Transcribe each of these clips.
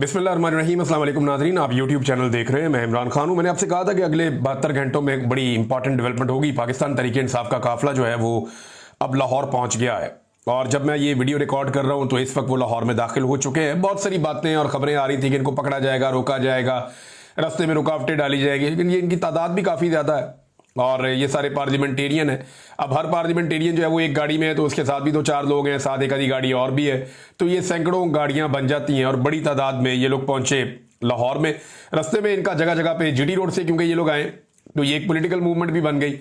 बिस्मिल्लाहिर्रहमानिर्रहीम। अस्सलाम वालेकुम नाज़रीन, आप यूट्यूब चैनल देख रहे हैं। मैं इमरान खान हूं। मैंने आपसे कहा था कि अगले 72 घंटों में एक बड़ी इंपॉर्टेंट डेवलपमेंट होगी। पाकिस्तान तहरीक इंसाफ का काफिला जो है वो अब लाहौर पहुंच गया है और जब मैं ये वीडियो रिकॉर्ड कर रहा हूं तो इस वक्त वो लाहौर में दाखिल हो चुके हैं। बहुत सारी बातें और खबरें आ रही थी कि इनको पकड़ा जाएगा, रोका जाएगा, रास्ते में रुकावटें डाली जाएगी, लेकिन ये इनकी तादाद भी काफ़ी ज़्यादा है और ये सारे पार्लियामेंटेरियन है। अब हर पार्लियामेंटेरियन जो है वो एक गाड़ी में है तो उसके साथ भी 2-4 लोग हैं, साथ एक आधी गाड़ी और भी है, तो ये सैकड़ों गाड़ियां बन जाती हैं और बड़ी तादाद में ये लोग पहुंचे लाहौर में। रास्ते में इनका जगह जगह पे जीटी रोड से क्योंकि ये लोग आए तो ये एक पॉलिटिकल मूवमेंट भी बन गई।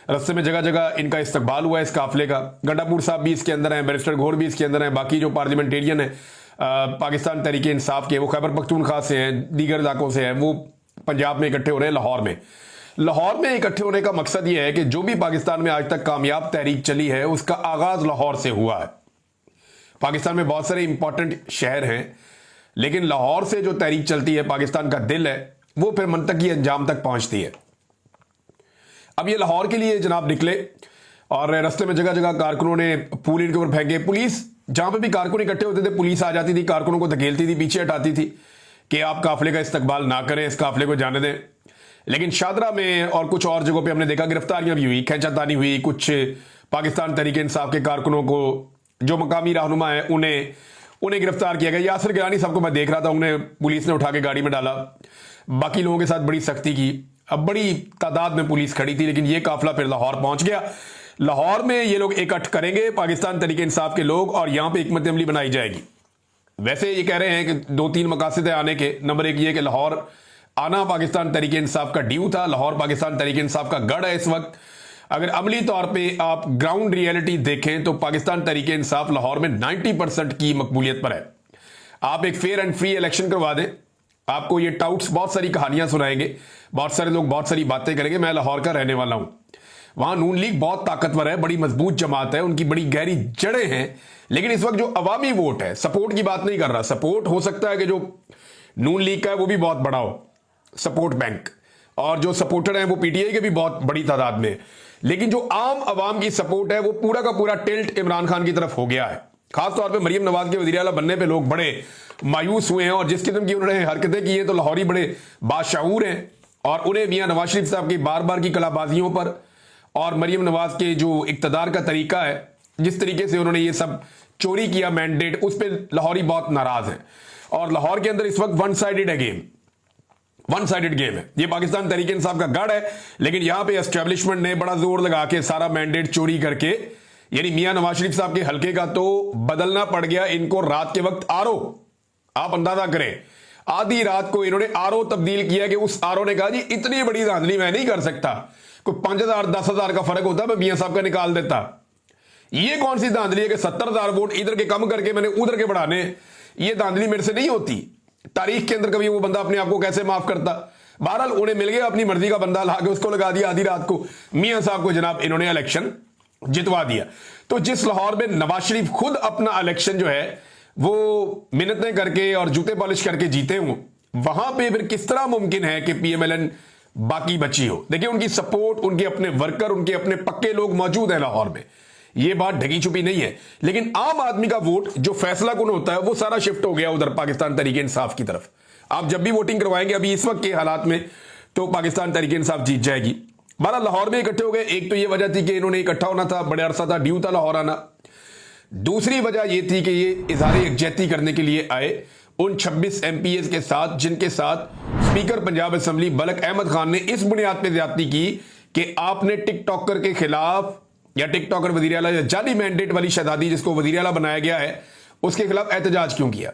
रास्ते में जगह जगह इनका इस्तकबाल हुआ इस काफिले का। गंडापुर साहब भी इसके अंदर हैं, बैरिस्टर घोर भी इसके अंदर हैं, बाकी जो पार्लियामेंटेरियन है पाकिस्तान तहरीक इंसाफ के, वो खैबर पख्तूनख्वा से हैं, दीगर इलाकों से हैं, वो पंजाब में इकट्ठे हो रहे हैं लाहौर में। लाहौर में इकट्ठे होने का मकसद यह है कि जो भी पाकिस्तान में आज तक कामयाब तहरीक चली है उसका आगाज लाहौर से हुआ है। पाकिस्तान में बहुत सारे इंपॉर्टेंट शहर हैं लेकिन लाहौर से जो तहरीक चलती है, पाकिस्तान का दिल है, वो फिर मंतकी अंजाम तक पहुंचती है। अब ये लाहौर के लिए जनाब निकले और रास्ते में जगह जगह कारकुनों ने फूल इनके ऊपर फेंके। पुलिस जहां पे भी कारकुन इकट्ठे होते थे पुलिस आ जाती थी, कारकुनों को धकेलती थी, पीछे हटाती थी कि आप काफिले का इस्तकबाल ना करें, इस काफिले को जाने दें। लेकिन शादरा में और कुछ और जगहों पे हमने देखा गिरफ्तारियां भी हुई, खींचातानी हुई। कुछ पाकिस्तान तहरीक इंसाफ के कारकुनों को जो मकामी रहनुमा है उन्हें गिरफ्तार किया गया। यासिर गिलानी साहब को मैं देख रहा था, उन्हें पुलिस ने उठा के गाड़ी में डाला। बाकी लोगों के साथ बड़ी सख्ती की। अब बड़ी तादाद में पुलिस खड़ी थी लेकिन ये काफिला फिर लाहौर पहुंच गया। लाहौर में ये लोग इकट्ठ करेंगे पाकिस्तान तहरीक इंसाफ के लोग और यहां पर हिकमत अमली बनाई जाएगी। वैसे ये कह रहे हैं कि 2-3 मकासद है आने के। नंबर 1 ये कि लाहौर आना पाकिस्तान तहरीक इंसाफ का ड्यू था। लाहौर पाकिस्तान तहरीक इंसाफ का गढ़ है इस वक्त। अगर अमली तौर पे आप ग्राउंड रियलिटी देखें तो पाकिस्तान तहरीक इंसाफ लाहौर में 90% की मकबूलियत पर है। आप एक फेयर एंड फ्री इलेक्शन करवा दें, आपको ये टाउट्स बहुत सारी कहानियां सुनाएंगे, बहुत सारे लोग बहुत सारी बातें करेंगे। मैं लाहौर का रहने वाला हूं, वहां नून लीग बहुत ताकतवर है, बड़ी मजबूत जमात है, उनकी बड़ी गहरी जड़ें हैं। लेकिन इस वक्त जो अवामी वोट है, सपोर्ट की बात नहीं कर रहा, सपोर्ट हो सकता है कि जो नून लीग का है वो भी बहुत बड़ा हो सपोर्ट बैंक, और जो सपोर्टर हैं वो पीटीआई के भी बहुत बड़ी तादाद में, लेकिन जो आम आवाम की सपोर्ट है वो पूरा का पूरा टिल्ट इमरान खान की तरफ हो गया है। खासतौर पे मरियम नवाज के वज़ीर आला बनने पे लोग बड़े मायूस हुए हैं और जिस किस्म की उन्होंने हरकतें की हैं तो लाहौरी बड़े बाशऊर हैं और उन्हें मियां नवाज शरीफ साहब की बार बार की कलाबाजियों पर और मरियम नवाज के जो इक्तदार का तरीका है, जिस तरीके से उन्होंने ये सब चोरी किया मैंडेट, उस पर लाहौरी बहुत नाराज है। और लाहौर के अंदर इस वक्त वन साइडेड गेम है। ये पाकिस्तान तहरीक इंसाफ का गढ़ है लेकिन यहां पे एस्टेब्लिशमेंट ने बड़ा जोर लगा के सारा मैंडेट चोरी करके, यानी मियां नवाज शरीफ साहब के हल्के का तो बदलना पड़ गया इनको रात के वक्त आरओ। आप अंदाजा करें, आधी रात को इन्होंने आरओ तब्दील किया कि उस आरओ ने कहा जी इतनी बड़ी धांधली मैं नहीं कर सकता, कोई 5,000-10,000 का फर्क होता मैं मियां साहब का निकाल देता। ये कौन सी धांधली है कि 70,000 वोट इधर के कम करके मैंने उधर के बढ़ाने, ये धांधली मेरे से नहीं होती। तारीख के अंदर कभी वो बंदा अपने आप को कैसे माफ करता। बहरहाल उन्हें मिल गया अपनी मर्जी का बंदा, ला के उसको लगा दिया आधी रात को, मियां साहब को जनाब इन्होंने इलेक्शन जितवा दिया। तो जिस लाहौर में नवाज शरीफ खुद अपना इलेक्शन जो है वो मिन्नतें करके और जूते पॉलिश करके जीते हों, वहां पे फिर किस तरह मुमकिन है कि पीएमएलएन बाकी बची हो। देखिए उनकी सपोर्ट, उनके अपने वर्कर, उनके अपने पक्के लोग मौजूद हैं लाहौर में, ये बात ढकी छुपी नहीं है। लेकिन आम आदमी का वोट जो फैसला कुन होता है वो सारा शिफ्ट हो गया उधर पाकिस्तान तहरीक इंसाफ की तरफ। आप जब भी वोटिंग करवाएंगे अभी इस वक्त के हालात में तो पाकिस्तान तहरीक इंसाफ जीत जाएगी। बारह लाहौर में इकट्ठे हो गए। एक तो ये वजह थी कि इन्होंने इकट्ठा होना था, बड़े अरसा था ड्यू था लाहौर आना। दूसरी वजह यह थी कि ये इजहार यकजहती करने के लिए आए उन 26 एमपीएस के साथ जिनके साथ स्पीकर पंजाब असेंबली मलिक अहमद खान ने इस बुनियाद पर ज्यादती की कि आपने टिकटॉकर के खिलाफ, या टिकटॉकर वज़ीर आला, या जाली मैंडेट वाली शहजादी जिसको वज़ीर आला बनाया गया है, उसके खिलाफ एहतजाज क्यों किया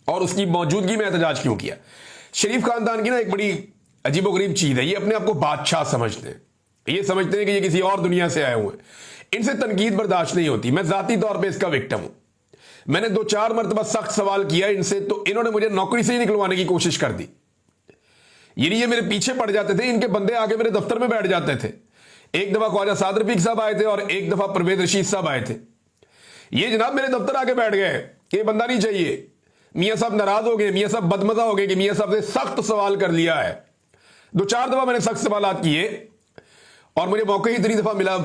और उसकी मौजूदगी में एहतजाज क्यों किया। शरीफ खानदान की ना एक बड़ी अजीबोगरीब चीज है, ये अपने आप को बादशाह समझते हैं, ये समझते हैं कि ये किसी और दुनिया से आए हुए हैं, इनसे तनकीद बर्दाश्त नहीं होती। मैं जाती तौर पर इसका विक्टिम हूं। मैंने 2-4 मरतबा सख्त सवाल किया इनसे तो इन्होंने मुझे नौकरी से ही निकलवाने की कोशिश कर दी। ये मेरे पीछे पड़ जाते थे, इनके बंदे आके मेरे दफ्तर में बैठ जाते थे। एक दफा ख्वाजा साद रफीक साहब आए थे और एक दफा परवेज रशीद साहब आए थे। ये जनाब मेरे दफ्तर आके बैठ गए, ये बंदा नहीं चाहिए। मियां साहब नाराज हो गए, मियां साहब बदमजा हो गए कि मियां साहब से सख्त सवाल कर लिया है। 2-4 दफा मैंने सख्त सवाल किए और मुझे मौका ही इतनी दफा मिला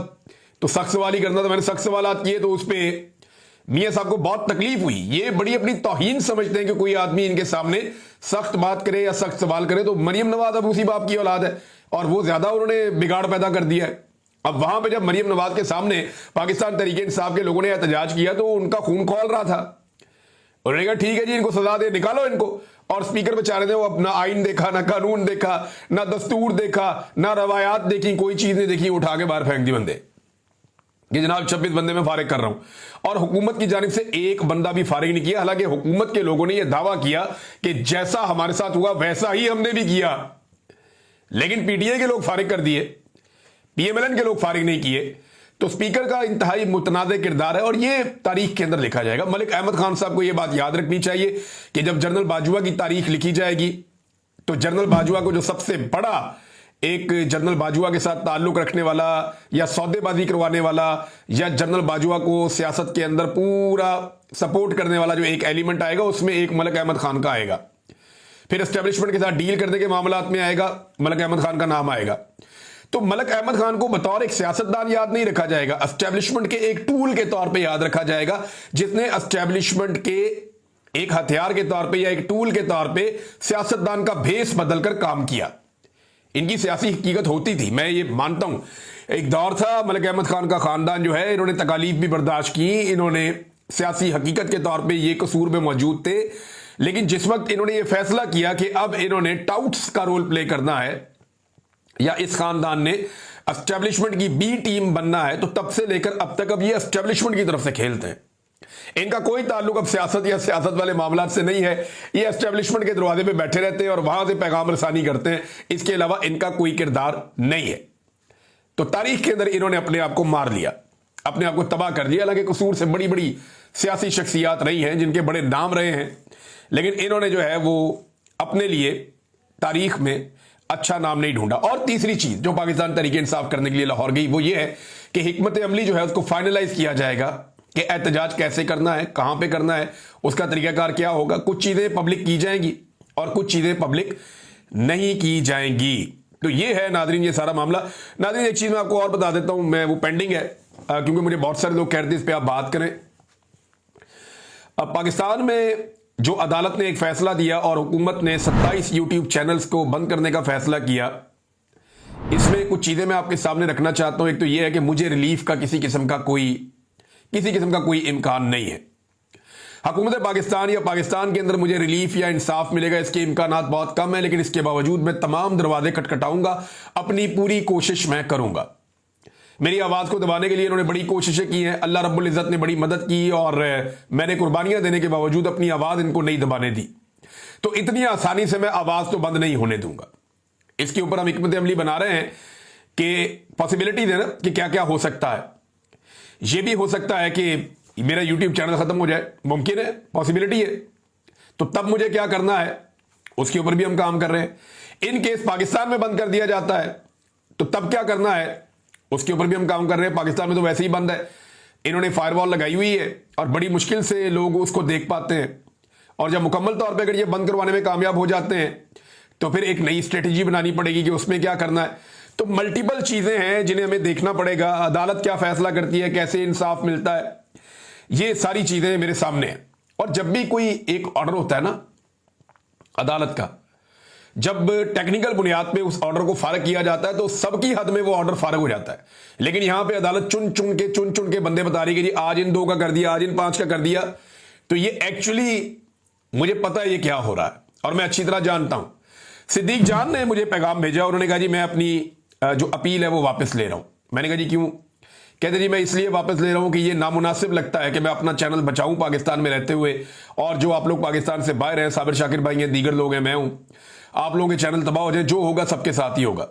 तो सख्त सवाल ही करना था। मैंने सख्त सवाल किए तो उस पर मियां साहब को बहुत तकलीफ हुई। ये बड़ी अपनी तौहीन समझते हैं कि कोई आदमी इनके सामने सख्त बात करे या सख्त सवाल करे। तो मरियम नवाज अब उसी बाप की औलाद है और वो ज्यादा उन्होंने बिगाड़ पैदा कर दिया है। अब वहां पे जब मरियम नवाज के सामने पाकिस्तान तहरीक इंसाफ के लोगों ने एहतजाज किया तो उनका खून खौल रहा था। उन्होंने कहा ठीक है जी, इनको सजा दे, निकालो इनको। और स्पीकर बेचारे ने वो अपना आइन देखा, ना कानून देखा, ना दस्तूर देखा, ना रवायात देखी, कोई चीज नहीं देखी, उठा के बाहर फेंक दी बंदे कि जनाब 26 बंदे में फारिग कर रहा हूं। और हुकूमत की जानिब से एक बंदा भी फारिग नहीं किया। हालांकि हुकूमत के लोगों ने यह दावा किया कि जैसा हमारे साथ हुआ वैसा ही हमने भी किया, लेकिन पीटीआई के लोग फारिग कर दिए, पीएमएलएन के लोग फारिग नहीं किए। तो स्पीकर का इंतहाई मुतनाज़ किरदार है और ये तारीख के अंदर लिखा जाएगा। मलिक अहमद खान साहब को यह बात याद रखनी चाहिए कि जब जनरल बाजवा की तारीख लिखी जाएगी तो जनरल बाजवा को जो सबसे बड़ा एक जनरल बाजवा के साथ ताल्लुक रखने वाला या सौदेबाजी करवाने वाला या जनरल बाजवा को सियासत के अंदर पूरा सपोर्ट करने वाला जो एक एलिमेंट आएगा उसमें एक मलिक अहमद खान का आएगा। फिर एस्टेब्लिशमेंट के साथ डील करने के मामलात में आएगा, मलिक अहमद खान का नाम आएगा। तो मलिक अहमद खान को बतौर एक सियासतदान याद नहीं रखा जाएगा, एस्टेब्लिशमेंट के एक टूल के तौर पे याद रखा जाएगा जिसने एस्टेब्लिशमेंट के एक हथियार के तौर पे या एक टूल के तौर पे सियासतदान का भेस बदलकर काम किया। इनकी सियासी हकीकत होती थी, मैं ये मानता हूं। एक दौर था मलिक अहमद खान का खानदान जो है, इन्होंने तकालीफ भी बर्दाश्त की, इन्होंने सियासी हकीकत के तौर पे ये कसूर में मौजूद थे। लेकिन जिस वक्त इन्होंने ये फैसला किया कि अब इन्होंने टाउट्स का रोल प्ले करना है या इस खानदान ने एस्टेब्लिशमेंट की बी टीम बनना है, तो तब से लेकर अब तक अब ये एस्टेब्लिशमेंट की तरफ से खेलते हैं। इनका कोई ताल्लुक अब सियासत या सियासत वाले मामलात से नहीं है। ये एस्टेब्लिशमेंट के दरवाजे पे बैठे रहते हैं और वहां से पैगाम रसानी करते हैं, इसके अलावा इनका कोई किरदार नहीं है। तो तारीख के अंदर इन्होंने अपने आप को मार लिया, अपने आप को तबाह कर दिया। हालांकि कसूर से बड़ी बड़ी सियासी शख्सियात रही हैं जिनके बड़े नाम रहे हैं, लेकिन इन्होंने जो है वो अपने लिए तारीख में अच्छा नाम नहीं ढूंढा। और तीसरी चीज जो पाकिस्तान तहरीक इंसाफ करने के लिए लाहौर गई वो ये है कि हिकमत अमली जो है उसको फाइनलाइज किया जाएगा कि एहतजाज कैसे करना है, कहां पे करना है, उसका तरीकाकार क्या होगा। कुछ चीजें पब्लिक की जाएंगी और कुछ चीजें पब्लिक नहीं की जाएंगी। तो ये है नादरीन ये सारा मामला। नादरीन एक चीज मैं आपको और बता देता हूं, मैं वो पेंडिंग है क्योंकि मुझे बहुत सारे लोग कह रहे थे इस पर आप बात करें। अब पाकिस्तान में जो अदालत ने एक फैसला दिया और हुकूमत ने 27 यूट्यूब चैनल्स को बंद करने का फैसला किया, इसमें कुछ चीजें मैं आपके सामने रखना चाहता हूं। एक तो यह है कि मुझे रिलीफ का किसी किस्म का कोई इम्कान नहीं है। हुकूमत पाकिस्तान या पाकिस्तान के अंदर मुझे रिलीफ या इंसाफ मिलेगा इसके इम्कानात बहुत कम है, लेकिन इसके बावजूद मैं तमाम दरवाजे खटखटाऊंगा, अपनी पूरी कोशिश मैं करूंगा। मेरी आवाज को दबाने के लिए इन्होंने बड़ी कोशिशें की हैं, अल्लाह रब्बुल इज़्ज़त ने बड़ी मदद की और मैंने कुर्बानियां देने के बावजूद अपनी आवाज इनको नहीं दबाने दी। तो इतनी आसानी से मैं आवाज तो बंद नहीं होने दूंगा। इसके ऊपर हम हिकमत अमली बना रहे हैं कि पॉसिबिलिटी देना कि क्या क्या हो सकता है। यह भी हो सकता है कि मेरा यूट्यूब चैनल खत्म हो जाए, मुमकिन है, पॉसिबिलिटी है। तो तब मुझे क्या करना है उसके ऊपर भी हम काम कर रहे हैं। इन केस पाकिस्तान में बंद कर दिया जाता है तो तब क्या करना है उसके ऊपर भी हम काम कर रहे हैं। पाकिस्तान में तो वैसे ही बंद है, इन्होंने फायरवॉल लगाई हुई है और बड़ी मुश्किल से लोग उसको देख पाते हैं। और जब मुकम्मल तौर पे अगर ये बंद करवाने में कामयाब हो जाते हैं तो फिर एक नई स्ट्रेटजी बनानी पड़ेगी कि उसमें क्या करना है। तो मल्टीपल चीजें हैं जिन्हें हमें देखना पड़ेगा। अदालत क्या फैसला करती है, कैसे इंसाफ मिलता है, ये सारी चीजें मेरे सामने हैं। और जब भी कोई एक ऑर्डर होता है ना अदालत का, जब टेक्निकल बुनियाद पे उस ऑर्डर को फारग किया जाता है तो सबकी हद में वो ऑर्डर फारग हो जाता है। लेकिन यहां पे अदालत चुन चुन के बंदे बता रही है कि जी आज इन 2 का कर दिया, आज इन 5 का कर दिया। तो ये एक्चुअली मुझे पता है ये क्या हो रहा है और मैं अच्छी तरह जानता हूं। सिद्दीक जान ने मुझे पैगाम भेजा, उन्होंने कहा जी मैं अपनी जो अपील है वो वापस ले रहा हूं। मैंने कहा जी क्यों? कहते जी मैं इसलिए वापस ले रहा हूं कि ये नामुनासिब लगता है कि मैं अपना चैनल बचाऊं पाकिस्तान में रहते हुए, और जो आप लोग पाकिस्तान से बाहर हैं, साबिर शाकिर भाई हैं, दीगर लोग हैं, मैं हूं, आप लोगों के चैनल तबाह हो जाए, जो होगा सबके साथ ही होगा।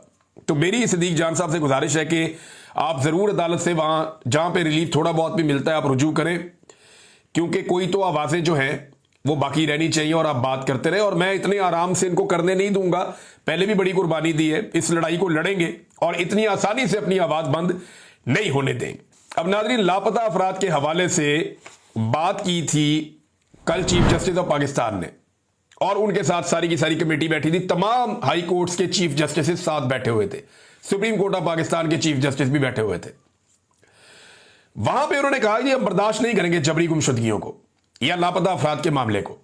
तो मेरी सिद्दीक जान साहब से गुजारिश है कि आप जरूर अदालत से वहां जहां पे रिलीफ थोड़ा बहुत भी मिलता है आप रुजू करें, क्योंकि कोई तो आवाजें जो हैं वो बाकी रहनी चाहिए और आप बात करते रहे। और मैं इतने आराम से इनको करने नहीं दूंगा, पहले भी बड़ी कुर्बानी दी है, इस लड़ाई को लड़ेंगे और इतनी आसानी से अपनी आवाज बंद नहीं होने देंगे। अब नाज़रीन, लापता अफराद के हवाले से बात की थी कल चीफ जस्टिस ऑफ पाकिस्तान ने, और उनके साथ सारी की सारी कमेटी बैठी थी। तमाम हाई कोर्ट्स के चीफ जस्टिस साथ बैठे हुए थे, सुप्रीम कोर्ट ऑफ पाकिस्तान के चीफ जस्टिस भी बैठे हुए थे। वहां पे उन्होंने कहा कि हम बर्दाश्त नहीं करेंगे जबरी गुमशुदगियों को या लापता अफराद के मामले को,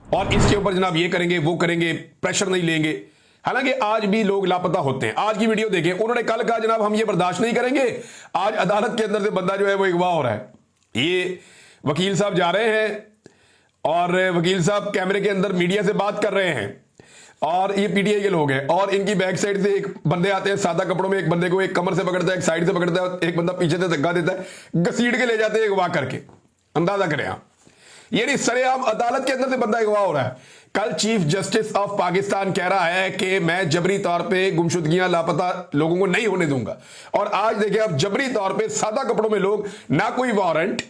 और इसके ऊपर जनाब ये करेंगे वो करेंगे, प्रेशर नहीं लेंगे। हालांकि आज भी लोग लापता होते हैं। आज की वीडियो देखें, उन्होंने कल कहा जनाब हम ये बर्दाश्त नहीं करेंगे, आज अदालत के अंदर से बंदा जो है वो अगवा हो रहा है। ये वकील साहब जा रहे हैं और वकील साहब कैमरे के अंदर मीडिया से बात कर रहे हैं, और ये पीटीआई के लोग हैं, और इनकी बैक साइड से एक बंदे आते हैं सादा कपड़ों में, एक बंदे को एक कमर से पकड़ता है, एक साइड से पकड़ता है, एक बंदा पीछे से धक्का देता है, घसीट के ले जाते हैं अगवा करके। अंदाजा करें आप, ये नहीं सरेआम अदालत के अंदर से बंदा अगवा हो रहा है। कल चीफ जस्टिस ऑफ पाकिस्तान कह रहा है कि मैं जबरी तौर पे गुमशुदगियां लापता लोगों को नहीं होने दूंगा, और आज देखिए आप जबरी तौर पे सादा कपड़ों में लोग, ना कोई वारंट,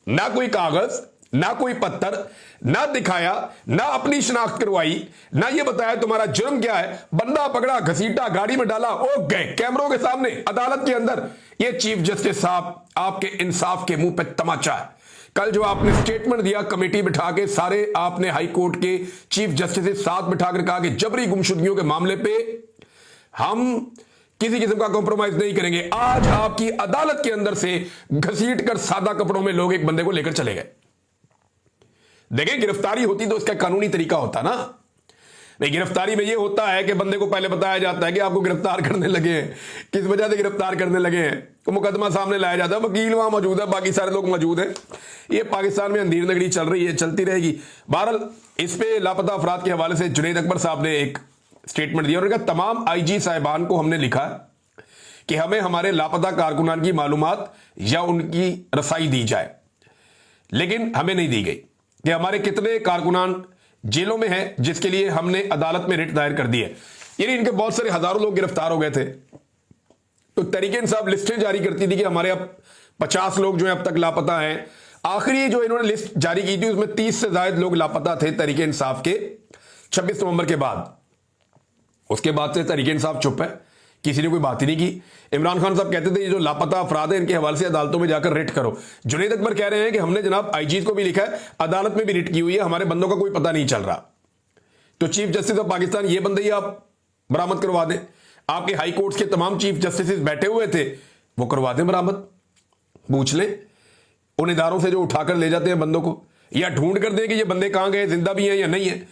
ना कोई कागज, ना कोई पत्थर, ना दिखाया, ना अपनी शिनाख्त करवाई, ना ये बताया तुम्हारा जुर्म क्या है, बंदा पकड़ा, घसीटा, गाड़ी में डाला, ओ गए कैमरों के सामने अदालत के अंदर। ये चीफ जस्टिस साहब आपके इंसाफ के मुंह पे तमाचा है। कल जो आपने स्टेटमेंट दिया कमेटी बिठा के, सारे आपने हाई कोर्ट के चीफ जस्टिस साथ बिठाकर कहा कि जबरी गुमशुदगियों के मामले पे हम किसी किस्म का कॉम्प्रोमाइज नहीं करेंगे। आज आपकी अदालत के अंदर से घसीट कर सादा कपड़ों में लोग एक बंदे को लेकर चले गए। देखें, गिरफ्तारी होती तो इसका कानूनी तरीका होता ना। नहीं, गिरफ्तारी में यह होता है कि बंदे को पहले बताया जाता है कि आपको गिरफ्तार करने लगे हैं, किस वजह से गिरफ्तार करने लगे हैं, तो मुकदमा सामने लाया जाता है, वकील वहां मौजूद है, बाकी सारे लोग मौजूद हैं। ये पाकिस्तान में अंधेर नगरी चल रही है, चलती रहेगी। बहरहाल इस पे लापता अफराद के हवाले से जुनैद अकबर साहब ने एक स्टेटमेंट दिया और कहा तमाम आईजी साहिबान को हमने लिखा कि हमें हमारे लापता कारकुनान की मालूमात या उनकी रसाई दी जाए, लेकिन हमें नहीं दी गई कि हमारे कितने कारकुनान जेलों में हैं, जिसके लिए हमने अदालत में रिट दायर कर दी है। यानी इनके बहुत सारे हजारों लोग गिरफ्तार हो गए थे, तो तहरीक इंसाफ लिस्टें जारी करती थी कि हमारे अब 50 लोग जो है अब तक लापता हैं। आखिरी जो इन्होंने लिस्ट जारी की थी उसमें 30 से ज्यादा लोग लापता थे तहरीक इंसाफ के 26 नवंबर के बाद। उसके बाद से तहरीक इंसाफ चुप है, किसी ने कोई बात ही नहीं की। इमरान खान साहब कहते थे ये जो लापता अफराद है इनके हवाले से अदालतों में जाकर रिट करो। जुनैद अकबर कह रहे हैं कि हमने जनाब आईजीज को भी लिखा है, अदालत में भी रिट की हुई है, हमारे बंदों का कोई पता नहीं चल रहा। तो चीफ जस्टिस ऑफ पाकिस्तान ये बंदे ही आप बरामद करवा दें। आपके हाई कोर्ट के तमाम चीफ जस्टिस बैठे हुए थे, वो करवा दें बरामद। पूछ लें उन इदारों से जो उठाकर ले जाते हैं बंदों को, या ढूंढ कर दें कि ये बंदे कहां गए, जिंदा भी हैं या नहीं है।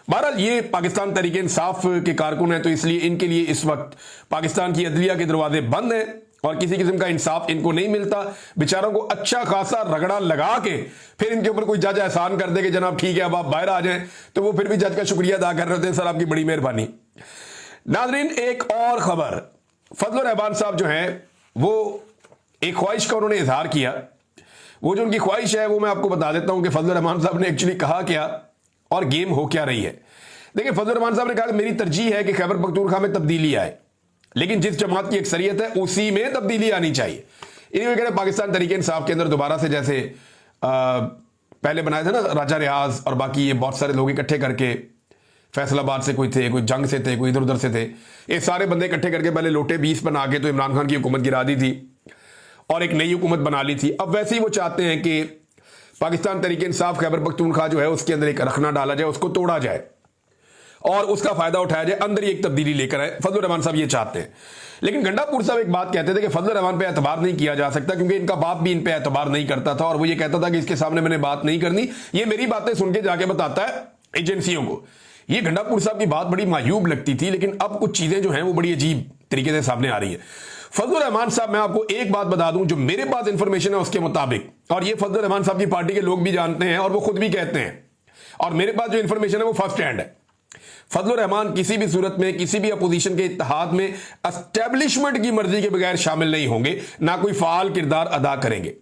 बहरहाल ये पाकिस्तान तहरीक इंसाफ के कारकुन हैं, तो इसलिए इनके लिए इस वक्त पाकिस्तान की अदलिया के दरवाजे बंद हैं और किसी किस्म का इंसाफ इनको नहीं मिलता। बेचारों को अच्छा खासा रगड़ा लगा के फिर इनके ऊपर कोई जज एहसान कर दे कि जनाब ठीक है अब आप बाहर आ जाएं, तो वो फिर भी जज का शुक्रिया अदा कर रहे होते हैं, सर आपकी बड़ी मेहरबानी। नाजरीन, एक और खबर, फजल रहमान साहब जो हैं वो एक ख्वाहिश का उन्होंने इजहार किया। वो जो उनकी ख्वाहिश है वो मैं आपको बता देता हूं कि फजल रहमान साहब ने एक्चुअली कहा क्या और गेम हो क्या रही है। देखिए, फजल रहमान साहब ने कहा कि मेरी तरजीह है कि खैबर पख्तूनख्वा में तब्दीली आए, लेकिन जिस जमात की अक्सरियत है उसी में तब्दीली आनी चाहिए। इन्हीं वगैरह पाकिस्तान तहरीक इंसाफ के अंदर दोबारा से जैसे पहले बनाए थे ना राजा रियाज और बाकी ये बहुत सारे लोग इकट्ठे करके, फैसलाबाद से कोई थे, कोई जंग से थे, कोई इधर उधर से थे, ये सारे बंदे इकट्ठे करके पहले लोटे 20 बना के तो इमरान खान की हुकूमत गिरा दी थी और एक नई हुकूमत बना ली थी। अब वैसे ही वो चाहते हैं कि पाकिस्तान तहरीक इंसाफ खैबर पख्तूनख्वा जो है उसके अंदर एक रखना डाला जाए, उसको तोड़ा जाए और उसका फायदा उठाया जाए, अंदर ही एक तब्दीली लेकर आए। फजल रहमान साहब ये चाहते हैं। लेकिन गंडापुर साहब एक बात कहते थे कि फजल रहमान पे एतबार नहीं किया जा सकता क्योंकि इनका बाप भी इन पे एतबार नहीं करता था, और वो ये कहता था कि इसके सामने मैंने बात नहीं करनी, ये मेरी बातें सुन के जाके बताता है एजेंसियों को। ये गंडापुर साहब की बात बड़ी मायूब लगती थी, लेकिन अब कुछ चीजें जो हैं वो बड़ी अजीब तरीके से सामने आ रही है। फजल रहमान साहब, मैं आपको एक बात बता दूं जो मेरे पास इंफॉर्मेशन है उसके मुताबिक, और ये फजल रहमान साहब की पार्टी के लोग भी जानते हैं और वो खुद भी कहते हैं, और मेरे पास जो इंफॉर्मेशन है वो फर्स्ट हैंड है। फजल रहमान किसी भी सूरत में किसी भी अपोजिशन के इत्तेहाद में एस्टेब्लिशमेंट की मर्जी के बगैर शामिल नहीं होंगे, ना कोई फाल किरदार अदा करेंगे।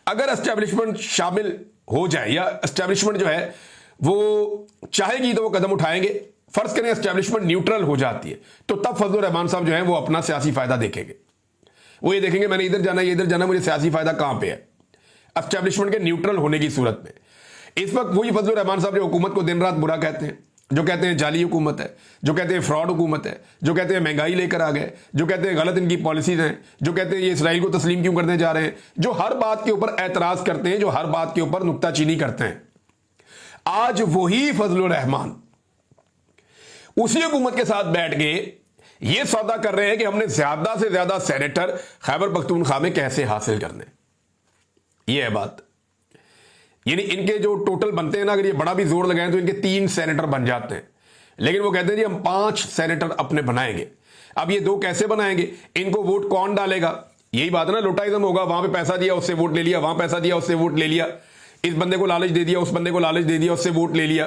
अगर एस्टेब्लिशमेंट शामिल हो जाए या एस्टेब्लिशमेंट जो है वो चाहेगी तो वो कदम उठाएंगे। फर्ज करें एस्टेब्लिशमेंट न्यूट्रल हो जाती है तो तब फजल रहमान साहब जो है वो अपना सियासी फायदा देखेंगे। वो ये देखेंगे मैंने इधर जाना, ये इधर जाना, मुझे सियासी फायदा कहां पे है एस्टेब्लिशमेंट के न्यूट्रल होने की सूरत में। इस वक्त वही फजल रहमान साहब जो हुकूमत को दिन रात बुरा कहते हैं, जो कहते हैं जाली हुकूमत है, जो कहते हैं फ्रॉड हुकूमत है, जो कहते हैं महंगाई लेकर आ गए, जो कहते हैं गलत इनकी पॉलिसीज हैं, जो कहते हैं ये इसराइल को तस्लीम क्यों करने जा रहे हैं, जो हर बात के ऊपर एतराज करते हैं, जो हर बात के ऊपर नुक्ताचीनी करते हैं, आज वही फजल रहमान उसी हुकूमत के साथ बैठ के ये सौदा कर रहे हैं कि हमने ज्यादा से ज्यादा सेनेटर खैबर पख्तूनख्वा में कैसे हासिल करने। ये है बात। यानी इनके जो टोटल बनते हैं ना, अगर ये बड़ा भी जोर लगाएं तो इनके 3 सेनेटर बन जाते हैं, लेकिन वो कहते हैं जी हम 5 सेनेटर अपने बनाएंगे। अब ये 2 कैसे बनाएंगे, इनको वोट कौन डालेगा? यही बात है ना, लोटाइज्म होगा। वहां पे पैसा दिया उससे वोट ले लिया, वहां पैसा दिया उससे वोट ले लिया, इस बंदे को लालच दे दिया, उस बंदे को लालच दे दिया, उससे वोट ले लिया।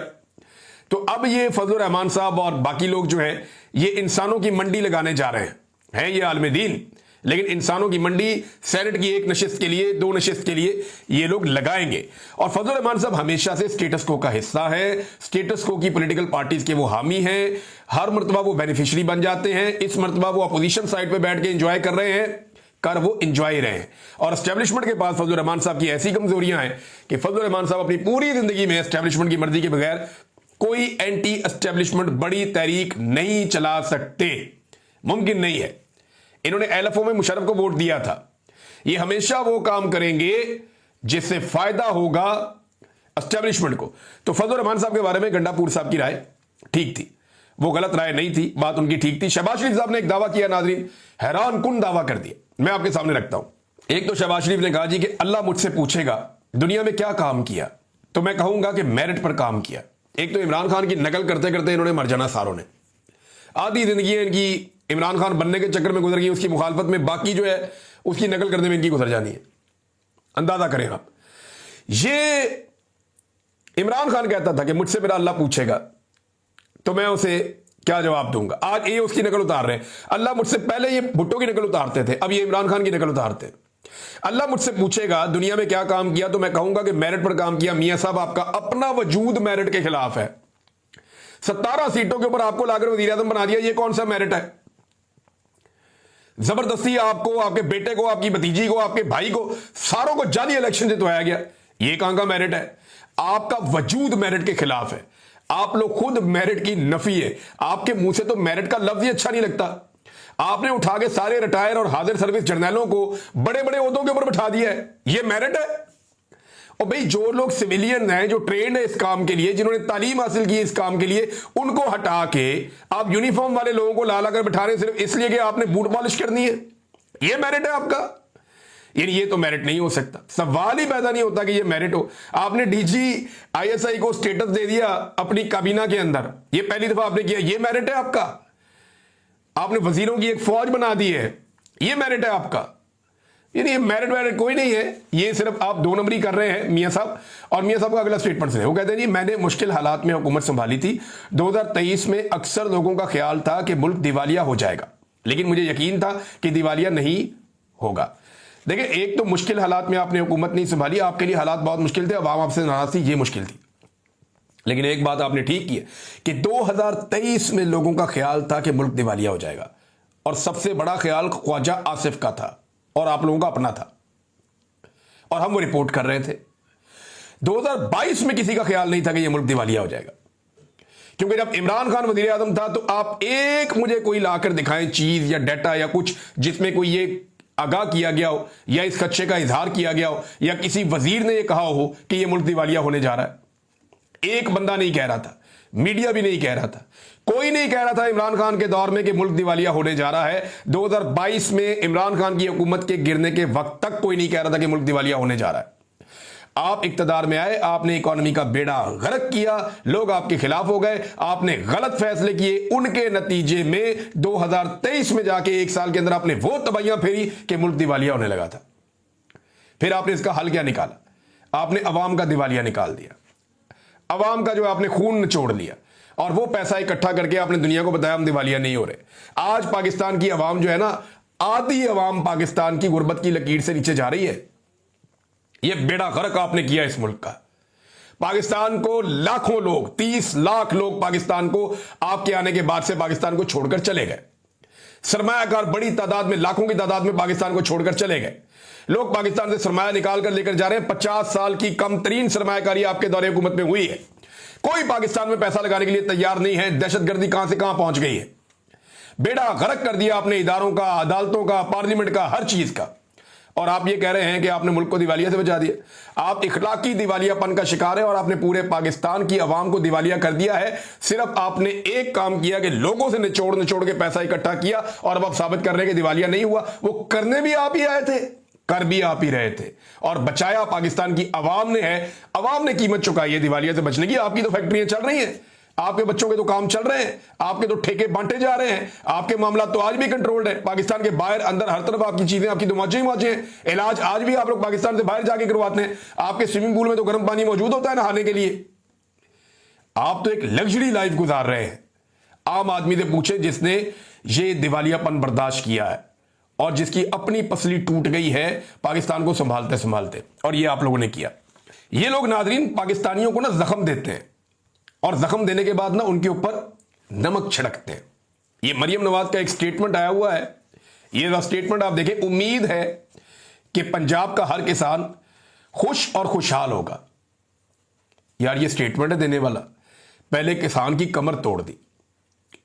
तो अब ये फजलुर रहमान साहब और बाकी लोग जो है ये इंसानों की मंडी लगाने जा रहे हैं ये आलम दीन, लेकिन इंसानों की मंडी सेनेट की 1 नशिस्त के लिए, 2 नशिस्त के लिए ये लोग लगाएंगे। और फजलुर रहमान साहब हमेशा से स्टेटस को का हिस्सा है, स्टेटस को की पॉलिटिकल पार्टीज के वो हामी हैं। हर मरतबा वो बेनिफिशियरी बन जाते हैं। इस मरतबा वो अपोजिशन साइड पे बैठ के एंजॉय कर रहे हैं, वो एंजॉय रहे हैं। और एस्टेब्लिशमेंट के पास फजलुर रहमान साहब की ऐसी कमजोरियां हैं कि फजलुर रहमान साहब अपनी पूरी जिंदगी में एस्टेब्लिशमेंट की मर्जी के बगैर कोई एंटी एस्टेब्लिशमेंट बड़ी तहरीक नहीं चला सकते, मुमकिन नहीं है। इन्होंने एलएफओ में मुशर्रफ को वोट दिया था। ये हमेशा वो काम करेंगे जिससे फायदा होगा एस्टेब्लिशमेंट को। तो फजलुर रहमान साहब के बारे में गंडापुर साहब की राय ठीक थी, वो गलत राय नहीं थी, बात उनकी ठीक थी। शहबाज शरीफ साहब ने एक दावा किया, नाजरीन हैरान कुन दावा कर दिया, मैं आपके सामने रखता हूं। एक तो शहबाज शरीफ ने कहा जी कि अल्लाह मुझसे पूछेगा दुनिया में क्या काम किया, तो मैं कहूंगा कि मेरिट पर काम किया। एक तो इमरान खान की नकल करते करते इन्होंने मर जाना सारों ने, आधी जिंदगी इनकी इमरान खान बनने के चक्कर में गुजर गई, उसकी मुखालफत में, बाकी जो है उसकी नकल करने में इनकी गुजर जानी है। अंदाजा करें आप। ये इमरान खान कहता था कि मुझसे मेरा अल्लाह पूछेगा तो मैं उसे क्या जवाब दूंगा। आज ये उसकी नकल उतार रहे हैं। अल्लाह मुझसे, पहले ये भुट्टो की नकल उतारते थे, अब ये इमरान खान की नकल उतारते हैं। अल्लाह मुझसे पूछेगा दुनिया में क्या काम किया, तो मैं कहूंगा कि मेरिट पर काम किया। मियां साहब आपका अपना वजूद मेरिट के खिलाफ है। 17 सीटों के ऊपर आपको लाकर वजीर आजम बना दिया, ये कौन सा मेरिट है? जबरदस्ती आपको, आपके बेटे को, आपकी भतीजी को, आपके भाई को, सारों को जाली इलेक्शन जितवाया गया, ये कहां का मेरिट है? आपका वजूद मेरिट के खिलाफ है। आप लोग खुद मेरिट की नफी है। आपके मुंह से तो मेरिट का लफ्ज ही अच्छा नहीं लगता। आपने उठा के सारे रिटायर और हाजिर सर्विस जर्नलों को बड़े बड़े ओहदों के ऊपर बिठा दिया है, ये मेरिट है? और भाई जो लोग सिविलियन हैं, जो ट्रेंड है इस काम के लिए, जिन्होंने तालीम हासिल की इस काम के लिए, उनको हटा के आप यूनिफॉर्म वाले लोगों को ला ला कर बिठा रहे सिर्फ इसलिए कि आपने बूट पॉलिश करनी है, ये मेरिट है आपका? यानी ये तो मेरिट नहीं हो सकता। सवाल ही पैदा नहीं होता कि ये मेरिट हो। आपने डीजी आईएसआई को स्टेटस दे दिया अपनी काबीना के अंदर, ये पहली दफा आपने किया, ये मेरिट है आपका? आपने वजीरों की एक फौज बना दी है, ये मेरिट है आपका? यानी ये मेरिट कोई नहीं है, ये सिर्फ आप 2 नंबरी कर रहे हैं मियां साहब। और मियां साहब का अगला स्टेटमेंट है, वो कहते हैं जी मैंने मुश्किल हालात में हुकूमत संभाली थी। 2023 में अक्सर लोगों का ख्याल था कि मुल्क दिवालिया हो जाएगा, लेकिन मुझे यकीन था कि दिवालिया नहीं होगा। देखिए, एक तो मुश्किल हालात में आपने हुकूमत नहीं संभाली, आपके लिए हालात बहुत मुश्किल थे, अवाम आपसे नाराज थी, ये मुश्किल थी। लेकिन एक बात आपने ठीक की है कि 2023 में लोगों का ख्याल था कि मुल्क दिवालिया हो जाएगा, और सबसे बड़ा ख्याल ख्वाजा आसिफ का था और आप लोगों का अपना था, और हम वो रिपोर्ट कर रहे थे। 2022 में किसी का ख्याल नहीं था कि ये मुल्क दिवालिया हो जाएगा, क्योंकि जब इमरान खान वजीर आजम था तो आप एक मुझे कोई लाकर दिखाएं चीज या डाटा या कुछ जिसमें कोई ये आगाह किया गया हो या इस खदशे का इजहार किया गया हो या किसी वजीर ने यह कहा हो कि यह मुल्क दिवालिया होने जा रहा है। एक बंदा नहीं कह रहा था, मीडिया भी नहीं कह रहा था, कोई नहीं कह रहा था इमरान खान के दौर में कि मुल्क दिवालिया होने जा रहा है। 2022 में इमरान खान की हुकूमत के गिरने के वक्त तक कोई नहीं कह रहा था कि मुल्क दिवालिया होने जा रहा है। आप इक्तदार में आए, आपने इकोनॉमी का बेड़ा गर्क किया, लोग आपके खिलाफ हो गए, आपने गलत फैसले किए, उनके नतीजे में 2023 में जाके 1 साल के अंदर आपने वो तबाहियां फेरी कि मुल्क दिवालिया होने लगा था। फिर आपने इसका हल क्या निकाला? आपने अवाम का दिवालिया निकाल दिया, अवाम का जो आपने खून निचोड़ लिया, और वो पैसा इकट्ठा करके आपने दुनिया को बताया हम दिवालिया नहीं हो रहे। आज पाकिस्तान की अवाम जो है ना, आधी अवाम पाकिस्तान की गुर्बत की लकीर से नीचे जा रही है। यह बेड़ा गर्क आपने किया इस मुल्क का। पाकिस्तान को लाखों लोग, 30 लाख लोग पाकिस्तान को आपके आने के बाद से पाकिस्तान को छोड़कर चले गए। सरमायाकार बड़ी तादाद में, लाखों की तादाद में पाकिस्तान को छोड़कर चले गए। लोग पाकिस्तान से सरमाया निकाल कर लेकर जा रहे हैं। 50 साल की कम तरीन सरमायाकारी आपके दौरे हुकूमत में हुई है। कोई पाकिस्तान में पैसा लगाने के लिए तैयार नहीं है। दहशतगर्दी कहां से कहां पहुंच गई है। बेड़ा गर्क कर दिया आपने इदारों का, अदालतों का, पार्लियामेंट का, हर चीज का। और आप ये कह रहे हैं कि आपने मुल्क को दिवालिया से बचा दिया। आप इखलाकी दिवालियापन का शिकार है और आपने पूरे पाकिस्तान की अवाम को दिवालिया कर दिया है। सिर्फ आपने एक काम किया कि लोगों से निचोड़ निचोड़ के पैसा इकट्ठा किया, और अब आप साबित कर रहे हैं कि दिवालिया नहीं हुआ। वो करने भी आप ही आए थे, कर भी आप ही रहे थे और बचाया पाकिस्तान की आवाम ने है। आवाम ने कीमत चुकाई है दिवालिया से बचने की। आपकी तो फैक्ट्रियां चल रही हैं, आपके बच्चों के तो काम चल रहे हैं, आपके तो ठेके बांटे जा रहे हैं, आपके मामला तो आज भी कंट्रोल्ड है। पाकिस्तान के बाहर अंदर हर तरफ आपकी चीजें, आपकी तो मौजें ही मौजें हैं। इलाज आज भी आप लोग पाकिस्तान से बाहर जाके करवाते हैं। आपके स्विमिंग पूल में तो गर्म पानी मौजूद होता है नहाने के लिए। आप तो एक लग्जरी लाइफ गुजार रहे हैं। आम आदमी से पूछे जिसने ये दिवालियापन बर्दाश्त किया है और जिसकी अपनी पसली टूट गई है पाकिस्तान को संभालते संभालते, और ये आप लोगों ने किया। ये लोग नाजरीन पाकिस्तानियों को ना जख्म देते हैं और जख्म देने के बाद ना उनके ऊपर नमक छिड़कते हैं। ये मरियम नवाज का एक स्टेटमेंट आया हुआ है, ये स्टेटमेंट आप देखें। उम्मीद है कि पंजाब का हर किसान खुश और खुशहाल होगा। यार ये स्टेटमेंट है देने वाला। पहले किसान की कमर तोड़ दी,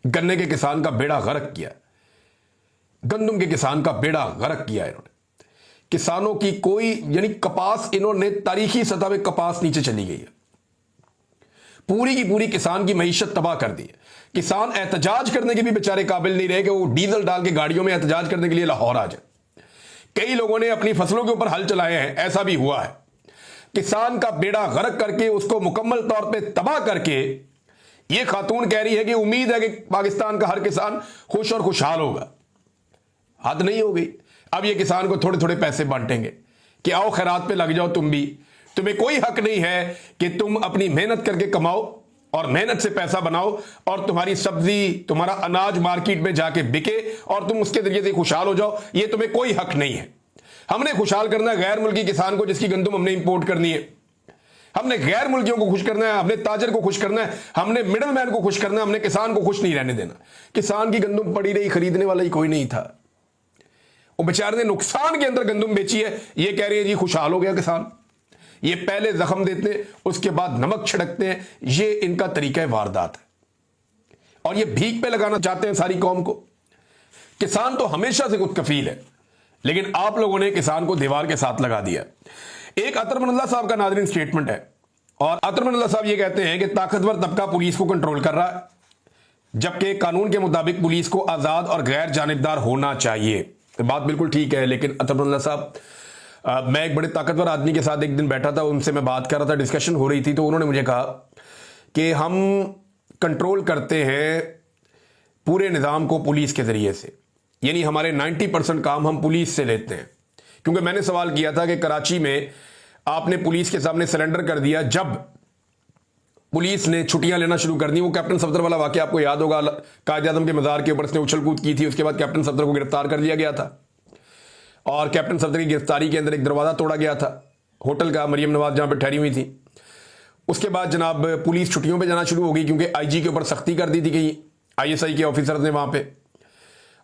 गन्ने के किसान का बेड़ा गर्क किया, गंदम के किसान का बेड़ा गर्क किया इन्होंने। किसानों की कोई यानी कपास, इन्होंने तारीखी सतह पे कपास नीचे चली गई है। पूरी की पूरी किसान की मईशत तबाह कर दी है। किसान एहतजाज करने के भी बेचारे काबिल नहीं रहे कि वो डीजल डाल के गाड़ियों में एहतजाज करने के लिए लाहौर आ जाए। कई लोगों ने अपनी फसलों के ऊपर हल चलाए हैं, ऐसा भी हुआ है। किसान का बेड़ा गर्क करके उसको मुकम्मल तौर पे तबाह करके ये खातून कह रही है कि उम्मीद है कि पाकिस्तान का हर किसान खुश और खुशहाल होगा। हद नहीं हो गई। अब ये किसान को थोड़े थोड़े पैसे बांटेंगे कि आओ खैरात पे लग जाओ तुम भी। तुम्हें कोई हक नहीं है कि तुम अपनी मेहनत करके कमाओ और मेहनत से पैसा बनाओ और तुम्हारी सब्जी, तुम्हारा अनाज मार्केट में जाके बिके और तुम उसके जरिए से खुशहाल हो जाओ। ये तुम्हें कोई हक नहीं है। हमने खुशहाल करना है गैर मुल्की किसान को जिसकी गंदम हमने इंपोर्ट करनी है। हमने गैर मुल्कियों को खुश करना है, हमने ताजर को खुश करना है, हमने मिडल मैन को खुश करना है, हमने किसान को खुश नहीं रहने देना। किसान की गंदम पड़ी रही, खरीदने वाला ही कोई नहीं था। वो बेचारे ने नुकसान के अंदर गंदम बेची है, ये कह रही है जी खुशहाल हो गया किसान। ये पहले जख्म देते हैं, उसके बाद नमक छिड़कते हैं। ये इनका तरीका है वारदात है और ये भीख पे लगाना चाहते हैं सारी कौम को। किसान तो हमेशा से खुद कफील है, लेकिन आप लोगों ने किसान को दीवार के साथ लगा दिया। एक अतर मन अल्लाह साहब का नाज़रीन स्टेटमेंट है और अतर मन अल्लाह साहब ये कहते हैं कि ताकतवर तबका पुलिस को कंट्रोल कर रहा है, जबकि कानून के मुताबिक पुलिस को आज़ाद और गैर जानिबदार होना चाहिए। तो बात बिल्कुल ठीक है, लेकिन अतर मन अल्लाह साहब, मैं एक बड़े ताकतवर आदमी के साथ एक दिन बैठा था, उनसे मैं बात कर रहा था, डिस्कशन हो रही थी, तो उन्होंने मुझे कहा कि हम कंट्रोल करते हैं पूरे निज़ाम को पुलिस के ज़रिए से, यानी हमारे 90% काम हम पुलिस से लेते हैं। क्योंकि मैंने सवाल किया था कि कराची में आपने पुलिस के सामने सरेंडर कर दिया जब पुलिस ने छुट्टियां लेना शुरू कर दी। वो कैप्टन सफदर वाला वाकया आपको याद होगा, कायद आज़म के मज़ार के ऊपर उसने उछल कूद की थी, उसके बाद कैप्टन सफदर को गिरफ्तार कर लिया गया था और कैप्टन सफदर की गिरफ्तारी के अंदर एक दरवाज़ा तोड़ा गया था होटल का, मरियम नवाज जहाँ पर ठहरी हुई थी। उसके बाद जनाब पुलिस छुट्टियों पर जाना शुरू हो गई क्योंकि IG के ऊपर सख्ती कर दी थी कि ISI के ऑफिसर ने वहाँ पर,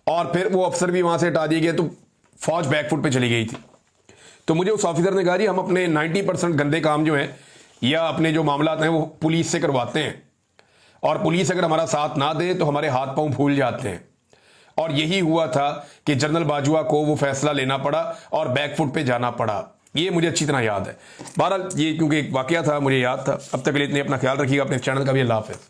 और फिर वो अफसर भी वहाँ से हटा दिए गए, तो फौज बैकफुट पे चली गई थी। तो मुझे उस ऑफिसर ने कहा जी हम अपने 90% गंदे काम जो हैं या अपने जो मामला हैं वो पुलिस से करवाते हैं और पुलिस अगर हमारा साथ ना दे तो हमारे हाथ पांव फूल जाते हैं। और यही हुआ था कि जनरल बाजवा को वो फैसला लेना पड़ा और बैकफुट पे जाना पड़ा। ये मुझे अच्छी तरह याद है। बहरहाल ये क्योंकि एक वाकया था मुझे याद था। अब तक के लिए इतने अपना ख्याल रखिएगा, अपने चैनल का भी अल्लाह हाफ़िज़।